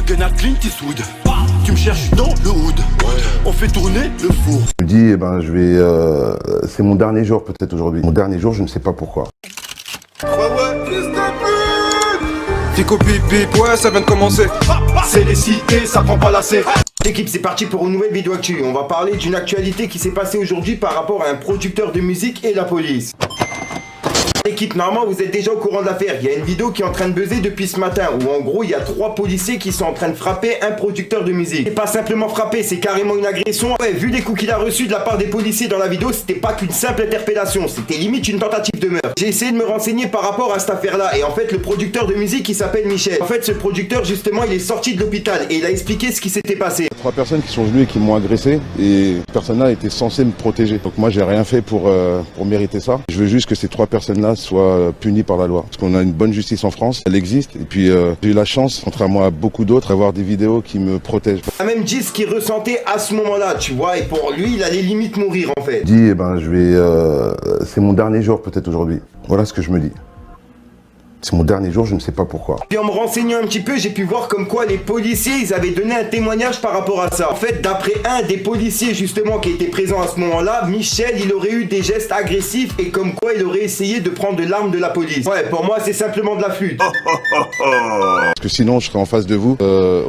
gun à Clint Eastwood. Tu me cherches dans le hood. On fait tourner le four. Je me dis, eh ben, je vais. C'est mon dernier jour peut-être aujourd'hui. Mon dernier jour, je ne sais pas pourquoi. Fico bip bip, ouais, ça vient de commencer. C'est les cités, ça prend pas l'AC. L'équipe, c'est parti pour une nouvelle vidéo actu. On va parler d'une actualité qui s'est passée aujourd'hui par rapport à un producteur de musique et la police. L'équipe, normalement vous êtes déjà au courant de l'affaire. Il y a une vidéo qui est en train de buzzer depuis ce matin où en gros il y a 3 policiers qui sont en train de frapper un producteur de musique. C'est pas simplement frapper, c'est carrément une agression. Ouais, vu les coups qu'il a reçus de la part des policiers dans la vidéo, c'était pas qu'une simple interpellation, c'était limite une tentative de meurtre. J'ai essayé de me renseigner par rapport à cette affaire là et en fait le producteur de musique il s'appelle Michel. En fait ce producteur justement il est sorti de l'hôpital et il a expliqué ce qui s'était passé. 3 personnes qui sont venues et qui m'ont agressé et cette personne-là était censée me protéger. Donc moi j'ai rien fait pour mériter ça. Je veux juste que ces 3 personnes-là soient punies par la loi. Parce qu'on a une bonne justice en France, elle existe. Et puis j'ai eu la chance, contrairement à beaucoup d'autres, d'avoir des vidéos qui me protègent. Il a même dit ce qu'il ressentait à ce moment-là, tu vois, et pour lui il allait limite mourir en fait. Je dis, eh ben, je vais. C'est mon dernier jour peut-être aujourd'hui. Voilà ce que je me dis. C'est mon dernier jour, je ne sais pas pourquoi. Puis en me renseignant un petit peu, j'ai pu voir comme quoi les policiers, ils avaient donné un témoignage par rapport à ça. En fait, d'après un des policiers justement qui était présent à ce moment-là, Michel, il aurait eu des gestes agressifs et comme quoi il aurait essayé de prendre de l'arme de la police. Ouais, pour moi, c'est simplement de la flûte. Parce que sinon, je serais en face de vous.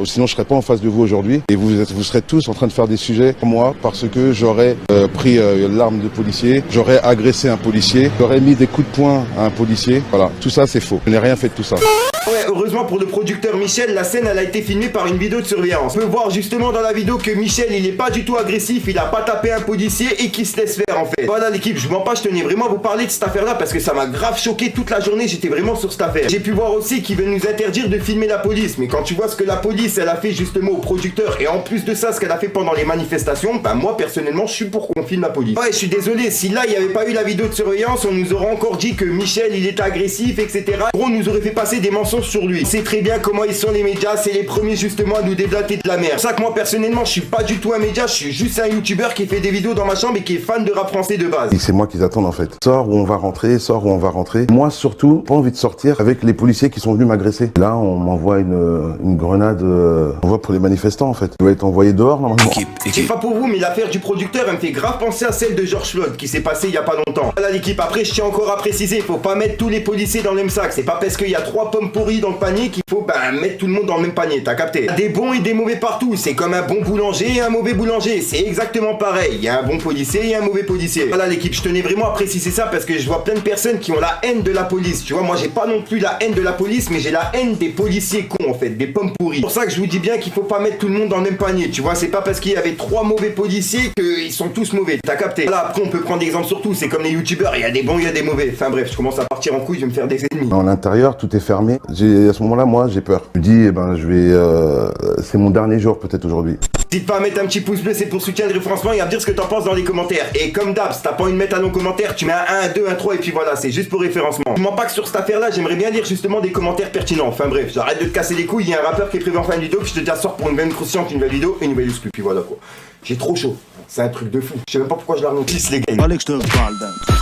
Sinon, je serais pas en face de vous aujourd'hui. Et vous serez tous en train de faire des sujets pour moi parce que j'aurais pris l'arme de policier, j'aurais agressé un policier, j'aurais mis des coups de poing à un policier. Voilà, tout ça, c'est faux. Je n'ai rien fait de tout ça. Ouais, heureusement pour le producteur Michel, la scène elle a été filmée par une vidéo de surveillance. On peut voir justement dans la vidéo que Michel il est pas du tout agressif, il a pas tapé un policier et qu'il se laisse faire en fait. Voilà l'équipe, je mens pas, je tenais vraiment à vous parler de cette affaire là parce que ça m'a grave choqué toute la journée, j'étais vraiment sur cette affaire. J'ai pu voir aussi qu'ils veulent nous interdire de filmer la police, mais quand tu vois ce que la police elle a fait justement au producteur et en plus de ça ce qu'elle a fait pendant les manifestations, bah moi personnellement je suis pour qu'on filme la police. Ouais, je suis désolé, si là il y avait pas eu la vidéo de surveillance, on nous aurait encore dit que Michel il était agressif, etc. On nous aurait fait passer des mensonges sur lui. C'est très bien comment ils sont les médias, c'est les premiers justement à nous déblater de la merde. C'est pour ça que moi personnellement je suis pas du tout un média, je suis juste un youtubeur qui fait des vidéos dans ma chambre et qui est fan de rap français de base. Et c'est moi qu'ils attendent en fait. Sors où on va rentrer, sors où on va rentrer. Moi surtout, pas envie de sortir avec les policiers qui sont venus m'agresser. Là on m'envoie une grenade, on voit pour les manifestants en fait. Il doit être envoyé dehors normalement. Je sais pas pour vous mais l'affaire du producteur elle me fait grave penser à celle de George Floyd qui s'est passée il y a pas longtemps. Voilà l'équipe, après je tiens encore à préciser, faut pas mettre tous les policiers dans le même sac. C'est pas parce qu'il y a 3 pommes pourries dans le panier qu'il faut mettre tout le monde dans le même panier, t'as capté. Il y a des bons et des mauvais partout, c'est comme un bon boulanger et un mauvais boulanger, c'est exactement pareil. Il y a un bon policier et un mauvais policier. Voilà l'équipe, je tenais vraiment à préciser ça parce que je vois plein de personnes qui ont la haine de la police. Tu vois, moi j'ai pas non plus la haine de la police, mais j'ai la haine des policiers cons en fait, des pommes pourries. C'est pour ça que je vous dis bien qu'il faut pas mettre tout le monde dans le même panier, tu vois, c'est pas parce qu'il y avait 3 mauvais policiers qu'ils sont tous mauvais, t'as capté. Voilà, après on peut prendre exemple sur tout, c'est comme les youtubeurs, il y a des bons, il y a des mauvais. Enfin bref, je commence à partir en couille, je vais me faire des ennemis. Dans l'intérieur, tout est fermé. À ce moment-là, moi, j'ai peur. Je me dis, eh ben, je vais. C'est mon dernier jour peut-être aujourd'hui. N'hésite pas à mettre un petit pouce bleu, c'est pour soutien le référencement et à me dire ce que t'en penses dans les commentaires. Et comme d'hab, si t'as pas envie de mettre un long commentaire, tu mets un 1, 2, 1, 3 et puis voilà, c'est juste pour référencement. Je mens pas que sur cette affaire là, j'aimerais bien lire justement des commentaires pertinents. Enfin bref, j'arrête de te casser les couilles, il y a un rappeur qui est prévu en fin de vidéo, puis je te dis à sort pour une nouvelle croustillante, une nouvelle vidéo et une nouvelle exclu, puis voilà quoi. J'ai trop chaud, c'est un truc de fou. Je sais même pas pourquoi je la renoncisse les gars. Allez que je te parle d'un truc.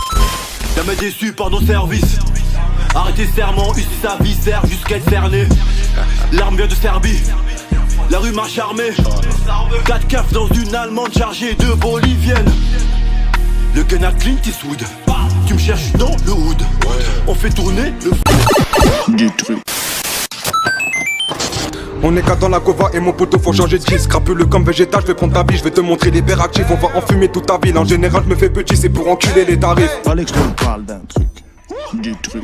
Jamais déçu par nos services. Arrêtez serment, ici sa viscère jusqu'à être cerné. L'arme vient de Serbie. La rue marche armée. 4 keufs dans une allemande chargée de bolivienne. Le gun à Clint Eastwood. Tu me cherches dans le hood. On fait tourner le du truc. On est qu'à dans la cova et mon poteau faut changer de disque. Crapule comme végétal, je vais prendre ta vie, je vais te montrer les verres actifs. On va enfumer toute ta ville, en général je me fais petit, c'est pour enculer les tarifs. Allez que je te parle d'un truc, du truc.